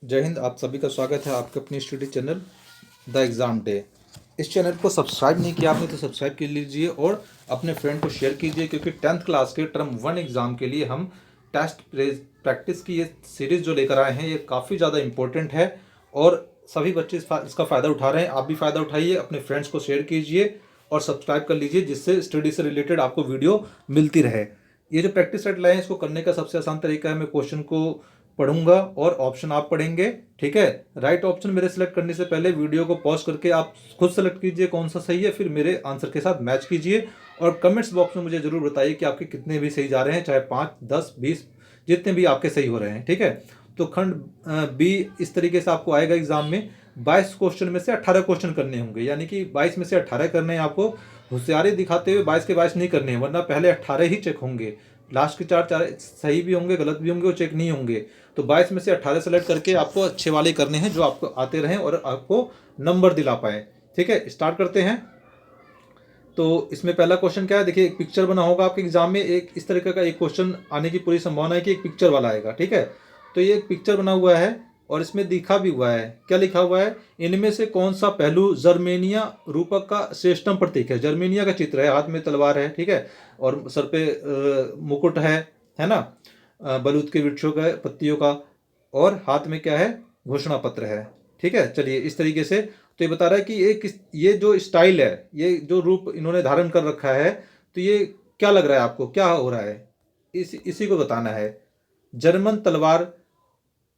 जय हिंद। आप सभी का स्वागत है आपके अपनी study channel the exam day. इस चैनल को सब्सक्राइब नहीं किया आपने तो सब्सक्राइब कर लीजिए और अपने फ्रेंड को शेयर कीजिए, क्योंकि 10th क्लास के टर्म 1 एग्ज़ाम के लिए हम टेस्ट प्रैक्टिस की ये सीरीज़ जो लेकर आए हैं ये काफ़ी ज़्यादा इम्पोर्टेंट है और सभी बच्चे इसका फ़ायदा उठा रहे हैं। आप भी फ़ायदा उठाइए, अपने फ्रेंड्स को शेयर कीजिए और सब्सक्राइब कर लीजिए, जिससे स्टडी से रिलेटेड आपको वीडियो मिलती रहे। ये जो प्रैक्टिस सेट लाए हैं इसको करने का सबसे आसान तरीका है, मैं क्वेश्चन को पढ़ूंगा और ऑप्शन आप पढ़ेंगे। ठीक है, राइट ऑप्शन मेरे सेलेक्ट करने से पहले वीडियो को पॉज करके आप खुद सेलेक्ट कीजिए कौन सा सही है, फिर मेरे आंसर के साथ मैच कीजिए और कमेंट्स बॉक्स में मुझे जरूर बताइए कि आपके कितने भी सही जा रहे हैं, चाहे 5, 10, 20 जितने भी आपके सही हो रहे हैं। ठीक है, तो खंड बी इस तरीके से आपको आएगा एग्जाम में। 22 क्वेश्चन में से 18 क्वेश्चन करने होंगे, यानी कि 22 में से 18 करने हैं आपको। होशियारी दिखाते हुए 22 के 22 नहीं करने हैं, वरना पहले 18 ही चेक होंगे। लास्ट के चार सही भी होंगे, गलत भी होंगे, वो चेक नहीं होंगे। तो 22 में से 18 सेलेक्ट करके आपको अच्छे वाले करने हैं जो आपको आते रहें और आपको नंबर दिला पाए। ठीक है, स्टार्ट करते हैं। तो इसमें पहला क्वेश्चन क्या है, देखिए एक पिक्चर बना होगा आपके एग्जाम में। एक इस तरीके का एक क्वेश्चन आने की पूरी संभावना है कि एक पिक्चर वाला आएगा। ठीक है, तो ये एक पिक्चर बना हुआ है और इसमें लिखा भी हुआ है। क्या लिखा हुआ है, इनमें से कौन सा पहलू जर्मेनिया रूपक का श्रेष्ठतम प्रतीक है। जर्मेनिया का चित्र है, हाथ में तलवार है, ठीक है, और सर पे मुकुट है ना, बलूत के वृक्षों का पत्तियों का, और हाथ में क्या है, घोषणा पत्र है। ठीक है, चलिए इस तरीके से तो ये बता रहा है कि ये जो स्टाइल है, ये जो रूप इन्होंने धारण कर रखा है, तो ये क्या लग रहा है आपको, क्या हो रहा है, इसी को बताना है। जर्मन तलवार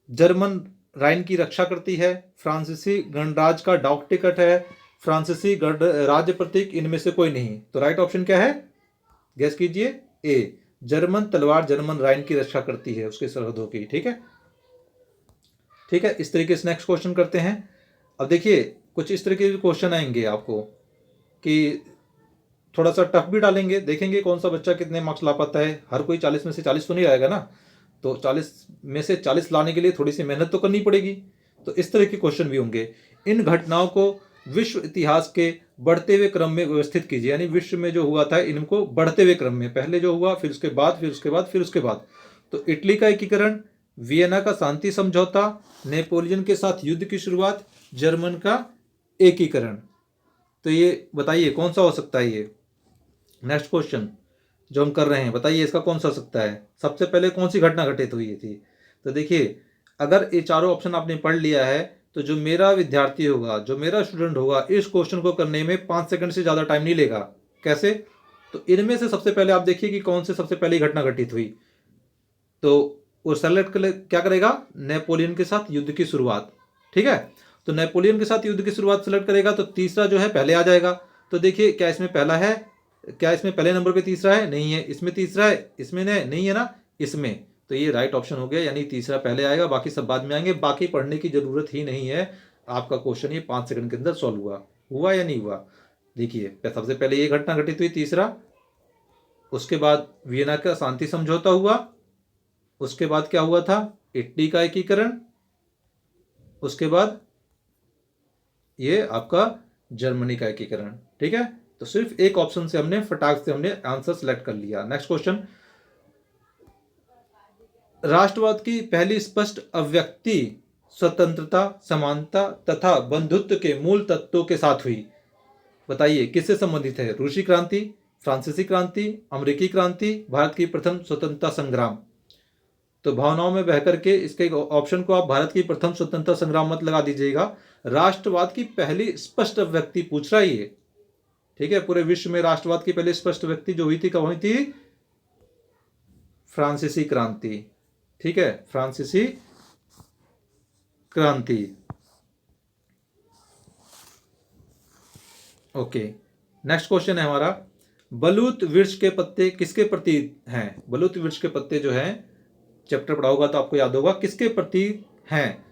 जर्मन राइन की रक्षा करती है, फ्रांसीसी गणराज्य का डाक टिकट है, फ्रांसीसी राज्य प्रतीक इनमें से कोई नहीं। तो राइट ऑप्शन क्या है, गैस कीजिए। ए, जर्मन तलवार जर्मन राइन की रक्षा करती है, उसके सरहदों की। ठीक है, ठीक है, इस तरीके से नेक्स्ट क्वेश्चन करते हैं। अब देखिए कुछ इस तरीके के क्वेश्चन आएंगे आपको कि थोड़ा सा टफ भी डालेंगे, देखेंगे कौन सा बच्चा कितने मार्क्स ला पाता है। हर कोई 40 में से 40 तो नहीं आएगा ना, तो 40 में से 40 लाने के लिए थोड़ी सी मेहनत तो करनी पड़ेगी। तो इस तरह के क्वेश्चन भी होंगे। इन घटनाओं को विश्व इतिहास के बढ़ते हुए क्रम में व्यवस्थित कीजिए, यानी विश्व में जो हुआ था इनको बढ़ते हुए क्रम में, पहले जो हुआ, फिर उसके बाद, फिर उसके बाद, फिर उसके बाद। तो इटली का एकीकरण, वियना का शांति समझौता, नेपोलियन के साथ युद्ध की शुरुआत, जर्मन का एकीकरण। तो ये बताइए कौन सा हो सकता है ये नेक्स्ट क्वेश्चन जो हम कर रहे हैं, बताइए इसका कौन सा हो सकता है। सबसे पहले कौन सी घटना घटित हुई थी। तो देखिए अगर ये चारों ऑप्शन आपने पढ़ लिया है तो जो मेरा विद्यार्थी होगा, जो मेरा स्टूडेंट होगा, इस क्वेश्चन को करने में 5 सेकंड से ज़्यादा टाइम नहीं लेगा। कैसे, तो इनमें से सबसे पहले आप देखिए कि कौन से सबसे पहली घटना घटित हुई। तो वो सेलेक्ट क्या करेगा, नेपोलियन के साथ युद्ध की शुरुआत। ठीक है, तो नेपोलियन के साथ युद्ध की शुरुआत सेलेक्ट करेगा तो तीसरा जो है पहले आ जाएगा। तो देखिए क्या इसमें पहला है, क्या इसमें पहले नंबर पे तीसरा है, नहीं है। इसमें तीसरा है, इसमें नहीं है ना, इसमें। तो ये राइट ऑप्शन हो गया, यानी तीसरा पहले आएगा, बाकी सब बाद में आएंगे। बाकी पढ़ने की जरूरत ही नहीं है, आपका क्वेश्चन ये 5 सेकंड के अंदर सॉल्व हुआ या नहीं हुआ। देखिए सबसे पहले ये घटना घटित हुई, तीसरा, उसके बाद वियना का शांति समझौता हुआ, उसके बाद क्या हुआ था, इटली का एकीकरण, उसके बाद ये आपका जर्मनी का एकीकरण। ठीक है, तो सिर्फ एक ऑप्शन से हमने फटाक से हमने आंसर सेलेक्ट कर लिया। नेक्स्ट क्वेश्चन, राष्ट्रवाद की पहली स्पष्ट अभिव्यक्ति स्वतंत्रता, समानता तथा बंधुत्व के मूल तत्वों के साथ हुई। बताइए किससे संबंधित है, रूसी क्रांति, फ्रांसीसी क्रांति, अमेरिकी क्रांति, भारत की प्रथम स्वतंत्रता संग्राम। तो भावनाओं में बहकर के इसके ऑप्शन को आप भारत की प्रथम स्वतंत्रता संग्राम मत लगा दीजिएगा। राष्ट्रवाद की पहली स्पष्ट अभिव्यक्ति पूछ रहा है ये। ठीक है, पूरे विश्व में राष्ट्रवाद की पहली स्पष्ट व्यक्ति जो हुई थी, कब हुई थी, फ्रांसीसी क्रांति। ठीक है, फ्रांसीसी क्रांति। ओके, नेक्स्ट क्वेश्चन है हमारा, बलूत वृक्ष के पत्ते किसके प्रति हैं। बलूत वृक्ष के पत्ते जो हैं, चैप्टर पढ़ा होगा तो आपको याद होगा, किसके प्रति हैं,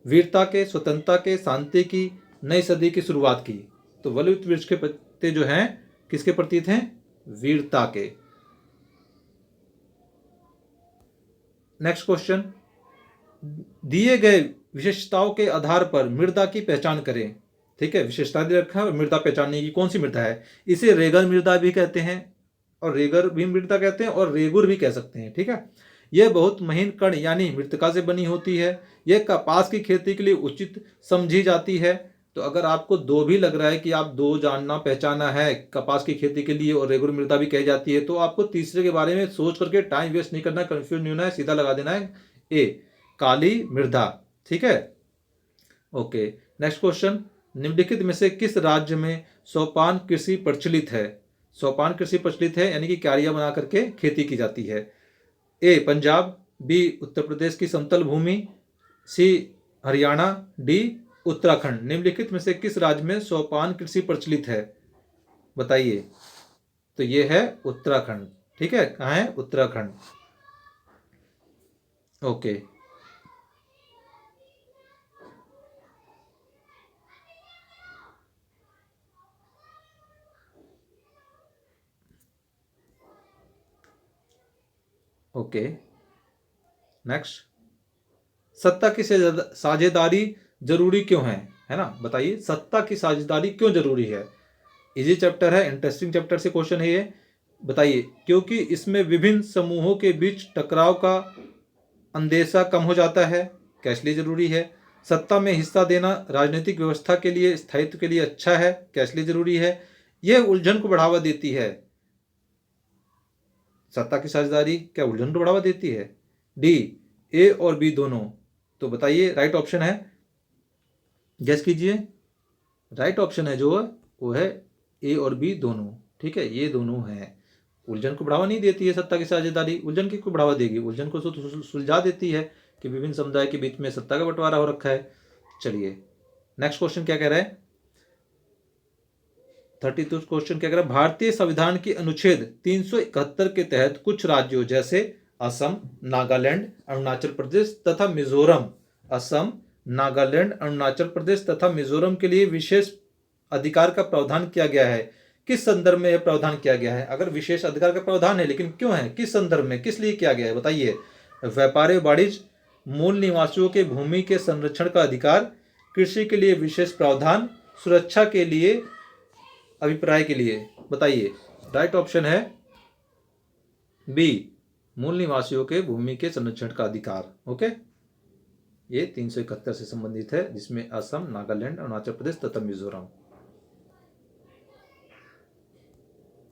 वीरता के, स्वतंत्रता के, शांति की, नई सदी की शुरुआत की। तो बलूत वृक्ष के पत्ते जो हैं किसके प्रतीक हैं, वीरता के। नेक्स्ट क्वेश्चन, दिए गए विशेषताओं के आधार पर मृदा की पहचान करें। ठीक है, विशेषता दे रखा है और मृदा पहचानने की कौन सी मृदा है। इसे रेगर मृदा भी कहते हैं और रेगर भी मृदा कहते हैं और रेगुर भी कह सकते हैं। ठीक है, यह बहुत महीन कण यानी मृत्तिका से बनी होती है। यह कपास की खेती के लिए उचित समझी जाती है। तो अगर आपको दो भी लग रहा है कि आप दो जानना पहचाना है कपास की खेती के लिए और रेगुलर मृदा भी कही जाती है, तो आपको तीसरे के बारे में सोच करके टाइम वेस्ट नहीं करना, कंफ्यूज नहीं होना है, सीधा लगा देना है ए, काली मृदा। ठीक है, ओके। नेक्स्ट क्वेश्चन, निम्नलिखित में से किस राज्य में सोपान कृषि प्रचलित है? सोपान कृषि प्रचलित है यानी कि क्यारियां बना करके खेती की जाती है। ए पंजाब, बी उत्तर प्रदेश की समतल भूमि, सी हरियाणा, डी उत्तराखंड। निम्नलिखित में से किस राज्य में सोपान कृषि प्रचलित है? बताइए। तो ये है उत्तराखंड। ठीक है, कहाँ है? उत्तराखंड। Okay, okay. नेक्स्ट, सत्ता की साझेदारी जरूरी क्यों है ना? बताइए, सत्ता की साझेदारी क्यों जरूरी है? इजी चैप्टर है, इंटरेस्टिंग चैप्टर से क्वेश्चन है ये। बताइए। क्योंकि इसमें विभिन्न समूहों के बीच टकराव का अंदेशा कम हो जाता है। क्या इसलिए जरूरी है? सत्ता में हिस्सा देना राजनीतिक व्यवस्था के लिए, स्थायित्व के लिए अच्छा है। क्या इसलिए जरूरी है? यह उलझन को बढ़ावा देती है। सत्ता की साझेदारी क्या उलझन को बढ़ावा देती है? डी, ए और बी दोनों। तो बताइए, राइट ऑप्शन है, गेस कीजिए। राइट ऑप्शन है जो वो है ए और बी दोनों। ठीक है, ये दोनों हैं। उलझन को बढ़ावा नहीं देती है सत्ता की साझेदारी। उलझन को बढ़ावा देगी? उलझन को सुलझा देती है कि विभिन्न समुदाय के बीच में सत्ता का बंटवारा हो रखा है। चलिए, नेक्स्ट क्वेश्चन क्या कह रहा है? 32 क्वेश्चन क्या कह रहा है? भारतीय संविधान के अनुच्छेद 371 के तहत कुछ राज्यों जैसे असम, नागालैंड, अरुणाचल प्रदेश तथा मिजोरम, असम, नागालैंड, अरुणाचल प्रदेश तथा मिजोरम के लिए विशेष अधिकार का प्रावधान किया गया है। किस संदर्भ में यह प्रावधान किया गया है? अगर विशेष अधिकार का प्रावधान है, लेकिन क्यों है, किस संदर्भ में, किस लिए किया गया है? बताइए। व्यापार वाणिज्य, मूल निवासियों के भूमि के संरक्षण का अधिकार, कृषि के लिए विशेष प्रावधान, सुरक्षा के लिए, अभिप्राय के लिए। बताइए। राइट ऑप्शन है बी, मूल निवासियों के भूमि के संरक्षण का अधिकार। ओके, ये 371 से संबंधित है, जिसमें असम, नागालैंड, अरुणाचल प्रदेश तथा मिजोरम।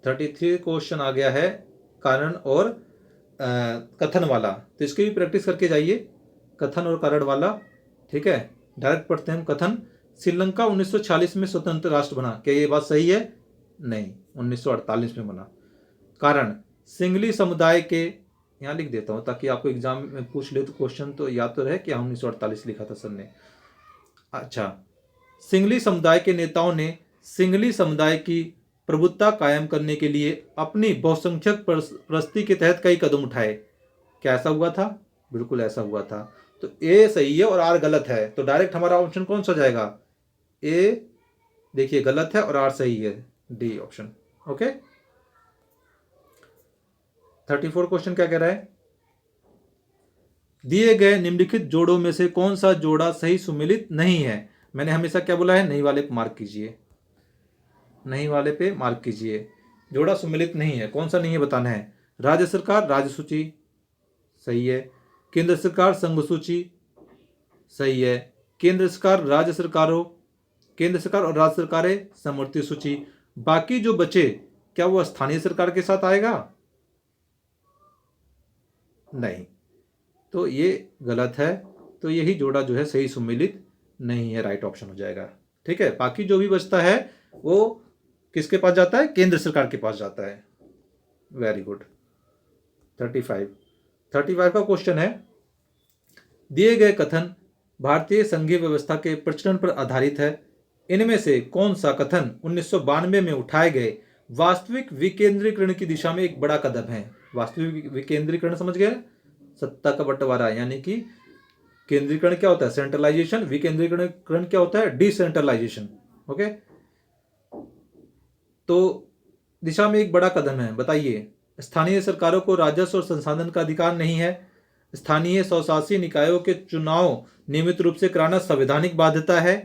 33 क्वेश्चन आ गया है कारण और कथन वाला, तो इसकी भी प्रैक्टिस करके जाइए, कथन और कारण वाला। ठीक है, डायरेक्ट पढ़ते हैं हम। कथन, श्रीलंका 1946 में स्वतंत्र राष्ट्र बना। क्या ये बात सही है? नहीं, 1948 में बना। कारण, सिंगली समुदाय के, यहाँ लिख देता हूँ ताकि आपको एग्जाम में पूछ ले तो क्वेश्चन तो याद तो रहे कि 1948 लिखा था सर ने। अच्छा, सिंगली समुदाय के नेताओं ने सिंगली समुदाय की प्रभुत्ता कायम करने के लिए अपनी बहुसंख्यक प्रस्ती के तहत कई कदम उठाए। क्या ऐसा हुआ था? बिल्कुल ऐसा हुआ था। तो ए सही है और आर गलत है, तो डायरेक्ट हमारा ऑप्शन कौन सा जाएगा? ए देखिए गलत है और आर सही है, डी ऑप्शन। ओके, 34 क्वेश्चन क्या कह रहा है? दिए गए निम्नलिखित जोड़ों में से कौन सा जोड़ा सही सुमेलित नहीं है? मैंने हमेशा क्या बोला है? नहीं वाले पे मार्क कीजिए, नहीं वाले पे मार्क कीजिए। जोड़ा सुमेलित नहीं है, कौन सा नहीं है बताना है। राज्य सरकार राज्य सूची, सही है। केंद्र सरकार संघ सूची, सही है। केंद्र सरकार राज्य सरकारों, केंद्र सरकार और राज्य सरकारें समवर्ती सूची। बाकी जो बचे, क्या वो स्थानीय सरकार के साथ आएगा? नहीं, तो ये गलत है। तो यही जोड़ा जो है सही सुमेलित नहीं है, राइट ऑप्शन हो जाएगा। ठीक है, बाकी जो भी बचता है वो किसके पास जाता है? केंद्र सरकार के पास जाता है। Very good. 35 का क्वेश्चन है, दिए गए कथन भारतीय संघीय व्यवस्था के प्रचलन पर आधारित है। इनमें से कौन सा कथन 1992 में उठाए गए वास्तविक विकेंद्रीकरण की दिशा में एक बड़ा कदम है? वास्तविक विकेंद्रीकरण समझ गए? सत्ता का बंटवारा, यानी कि केंद्रीकरण क्या होता है? सेंट्रलाइजेशन। विकेंद्रीकरण क्या होता है? डिसेंट्रलाइजेशन। ओके, तो दिशा में एक बड़ा कदम है। बताइए। स्थानीय सरकारों को राजस्व और संसाधन का अधिकार नहीं है। स्थानीय स्वशासी निकायों के चुनाव नियमित रूप से कराना संवैधानिक बाध्यता है।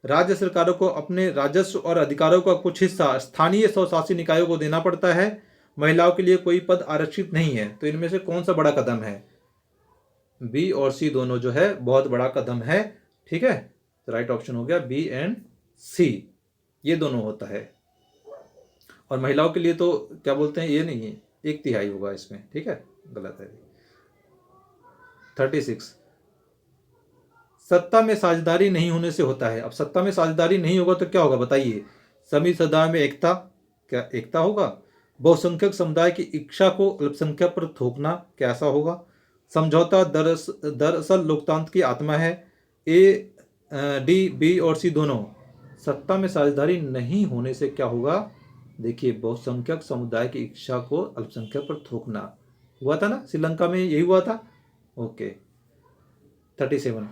राज्य सरकारों को अपने राजस्व और अधिकारों का कुछ हिस्सा स्थानीय स्वशासी निकायों को देना पड़ता है। महिलाओं के लिए कोई पद आरक्षित नहीं है। तो इनमें से कौन सा बड़ा कदम है? बी और सी दोनों जो है बहुत बड़ा कदम है। ठीक है, तो राइट ऑप्शन हो गया बी एंड सी, ये दोनों होता है। और महिलाओं के लिए तो क्या बोलते हैं, ये नहीं है, 1/3 होगा इसमें। ठीक है, गलत है। 36, सत्ता में साझेदारी नहीं होने से होता है। अब सत्ता में साझेदारी नहीं होगा तो क्या होगा बताइए? सभी समुदाय में एकता, क्या एकता होगा? बहुसंख्यक समुदाय की इच्छा को अल्पसंख्यक पर थोपना, कैसा होगा? समझौता दरअसल लोकतंत्र की आत्मा है। ए, डी, बी और सी दोनों। सत्ता में साझेदारी नहीं होने से क्या होगा? देखिए, बहुसंख्यक समुदाय की इच्छा को अल्पसंख्यक पर थोपना। हुआ था ना, श्रीलंका में यही हुआ था। ओके। 37,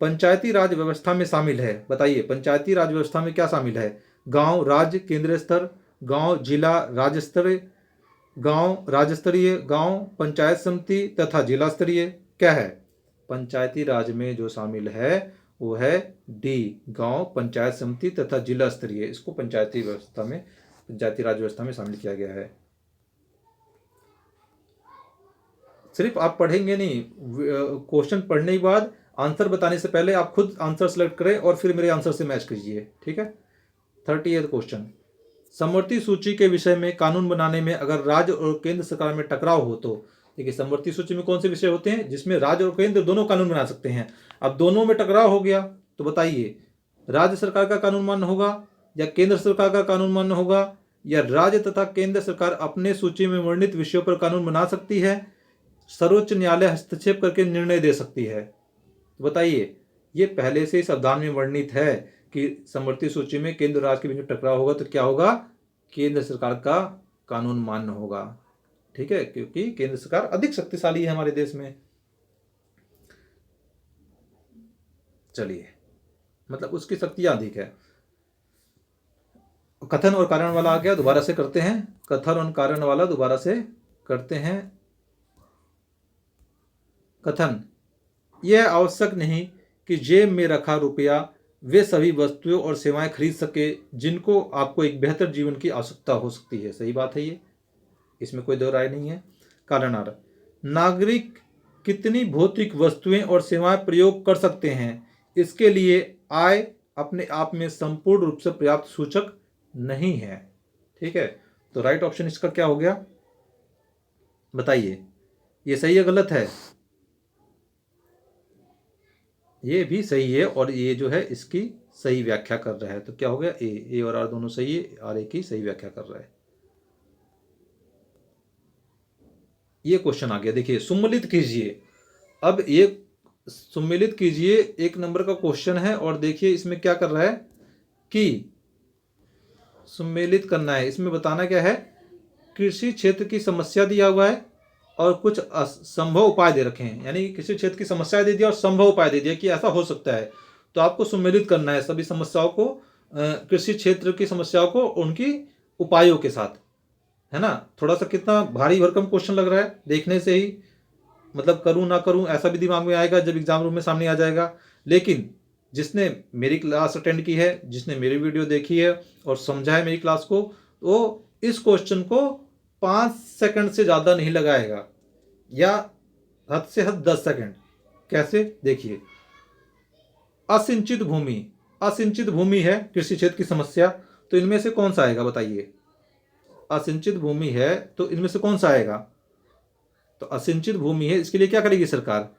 पंचायती राज व्यवस्था में शामिल है। बताइए, पंचायती राज व्यवस्था में क्या शामिल है? गांव, राज्य, केंद्रीय स्तर, गांव, जिला, राज्य स्तरीय, गांव राज्य स्तरीय, गांव पंचायत समिति तथा जिला स्तरीय। क्या है? पंचायती राज में जो शामिल है वो है डी, गांव पंचायत समिति तथा जिला स्तरीय। इसको पंचायती व्यवस्था में, पंचायती राज व्यवस्था में शामिल किया गया है। सिर्फ आप पढ़ेंगे नहीं, क्वेश्चन पढ़ने के बाद आंसर बताने से पहले आप खुद आंसर सेलेक्ट करें और फिर मेरे आंसर से मैच कीजिए। ठीक है। 38 क्वेश्चन, समवर्ती सूची के विषय में कानून बनाने में अगर राज्य और केंद्र सरकार में टकराव हो तो। देखिए, समवर्ती सूची में कौन से विषय होते हैं जिसमें राज्य और केंद्र दोनों कानून बना सकते हैं। अब दोनों में टकराव हो गया तो बताइए, राज्य सरकार का कानून मान्य होगा या केंद्र सरकार का कानून मान्य होगा, या राज्य तथा केंद्र सरकार अपने सूची में वर्णित विषयों पर कानून बना सकती है, सर्वोच्च न्यायालय हस्तक्षेप करके निर्णय दे सकती है। तो बताइए, ये पहले से ही संविधान में वर्णित है कि समवर्ती सूची में केंद्र राज्य के बीच में टकराव होगा तो क्या होगा? केंद्र सरकार का कानून मान्य होगा। ठीक है, क्योंकि केंद्र सरकार अधिक शक्तिशाली है हमारे देश में। चलिए, मतलब उसकी शक्तियां अधिक है। कथन और कारण वाला आ गया, दोबारा से करते हैं। कथन और कारण वाला दोबारा से करते हैं। कथन, यह आवश्यक नहीं कि जेब में रखा रुपया वे सभी वस्तुएं और सेवाएं खरीद सके जिनको आपको एक बेहतर जीवन की आवश्यकता हो सकती है। सही बात है, ये इसमें कोई दो राय नहीं है। कारण आ रहा, नागरिक कितनी भौतिक वस्तुएं और सेवाएं प्रयोग कर सकते हैं, इसके लिए आय अपने आप में संपूर्ण रूप से पर्याप्त सूचक नहीं है। ठीक है, तो राइट ऑप्शन इसका क्या हो गया बताइए? ये सही है गलत है? ये भी सही है और ये जो है इसकी सही व्याख्या कर रहा है। तो क्या हो गया? ए और आर दोनों सही है, आर ए की सही व्याख्या कर रहा है। ये क्वेश्चन आ गया, देखिए, सम्मिलित कीजिए। अब ये सम्मिलित कीजिए 1 नंबर का क्वेश्चन है और देखिए इसमें क्या कर रहा है कि सम्मिलित करना है। इसमें बताना क्या है, कृषि क्षेत्र की समस्या दिया हुआ है और कुछ संभव उपाय दे रखे हैं। यानी किसी क्षेत्र की समस्या दे दिया और संभव उपाय दे दिया कि ऐसा हो सकता है। तो आपको सम्मिलित करना है सभी समस्याओं को, कृषि क्षेत्र की समस्याओं को उनकी उपायों के साथ, है ना। थोड़ा सा कितना भारी भरकम क्वेश्चन लग रहा है देखने से ही, मतलब करूं ना करूं ऐसा भी दिमाग में आएगा जब एग्जाम रूम में सामने आ जाएगा। लेकिन जिसने मेरी क्लास अटेंड की है, जिसने मेरी वीडियो देखी है और समझा है मेरी क्लास को, वो इस क्वेश्चन को 5 सेकंड से ज़्यादा नहीं लगाएगा, या हद से हद 10 सेकंड। कैसे? देखिए, असिंचित भूमि, असिंचित भूमि है कृषि क्षेत्र की समस्या, तो इनमें से कौन सा आएगा बताइए? असिंचित भूमि है तो इनमें से कौन सा आएगा? तो असिंचित भूमि है, इसके लिए क्या करेगी सरकार?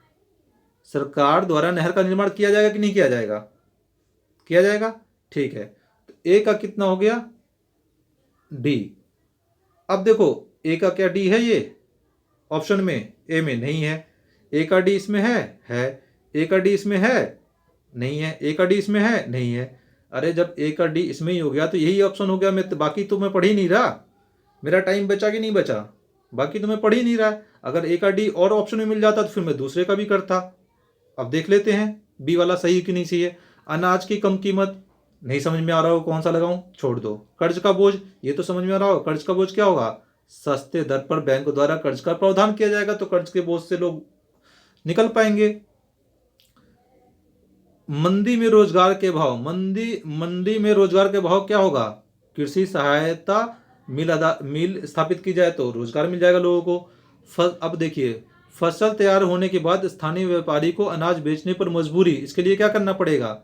सरकार द्वारा नहर का निर्माण किया जाएगा कि नहीं किया जाएगा? किया जाएगा। ठीक है, तो ए का कितना हो गया? डी। अब देखो, ए का क्या डी है? ये ऑप्शन में ए में नहीं है। ए का डी इसमें है। ए का डी इसमें है, नहीं है। ए का डी इसमें है, नहीं है। अरे जब ए का डी इसमें ही हो गया तो यही ऑप्शन हो गया। मैं बाकी तो मैं पढ़ ही नहीं रहा, मेरा टाइम बचा कि नहीं बचा? बाकी तो मैं पढ़ ही नहीं रहा। अगर ए का डी और ऑप्शन में मिल जाता तो फिर मैं दूसरे का भी करता। अब देख लेते हैं बी वाला सही कि नहीं सही है। अनाज की कम कीमत, नहीं समझ में आ रहा हो कौन सा लगाऊं? छोड़ दो। कर्ज का बोझ, ये तो समझ में आ रहा हो। कर्ज का बोझ क्या होगा? सस्ते दर पर बैंक द्वारा कर्ज का प्रावधान किया जाएगा तो कर्ज के बोझ से लोग निकल पाएंगे। मंदी में रोजगार के भाव, मंदी में रोजगार के भाव क्या होगा? कृषि सहायता मिल स्थापित की जाए तो रोजगार मिल जाएगा लोगों को। अब देखिए, फसल तैयार होने के बाद स्थानीय व्यापारी को अनाज बेचने पर मजबूरी, इसके लिए क्या करना पड़ेगा?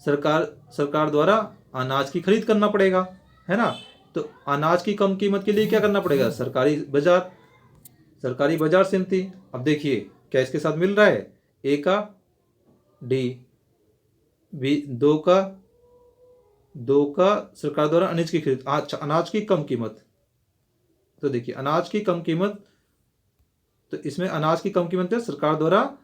सरकार द्वारा अनाज की खरीद करना पड़ेगा, है ना। तो अनाज की कम कीमत के लिए क्या करना पड़ेगा? सरकारी बाजार समिति। अब देखिए क्या इसके साथ मिल रहा है? ए का डी, बी दो का सरकार द्वारा अनाज की खरीद। अच्छा, अनाज की कम कीमत, तो देखिए अनाज की कम कीमत, तो इसमें अनाज की कम कीमत है, सरकार द्वारा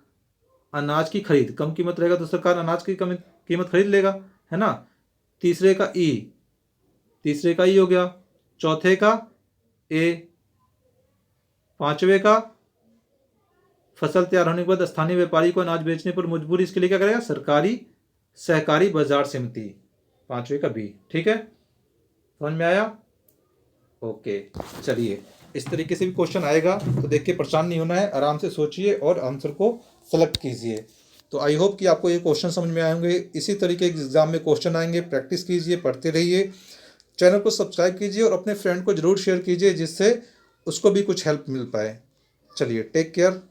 अनाज की खरीद। कम कीमत रहेगा तो सरकार अनाज की कम कीमत खरीद लेगा, है ना। तीसरे का ई हो गया, चौथे का ए, पांचवे का फसल तैयार होने के बाद स्थानीय व्यापारी को अनाज बेचने पर मजबूरी, इसके लिए क्या करेगा? सहकारी बाजार समिति, पांचवे का बी। ठीक है, समझ में आया? ओके, चलिए इस तरीके से भी क्वेश्चन आएगा, तो देख के परेशान नहीं होना है, आराम से सोचिए और आंसर को सेलेक्ट कीजिए। तो आई होप कि आपको ये क्वेश्चन समझ में आएंगे। इसी तरीके के एग्जाम में क्वेश्चन आएंगे, प्रैक्टिस कीजिए, पढ़ते रहिए। चैनल को सब्सक्राइब कीजिए और अपने फ्रेंड को जरूर शेयर कीजिए, जिससे उसको भी कुछ हेल्प मिल पाए। चलिए, टेक केयर।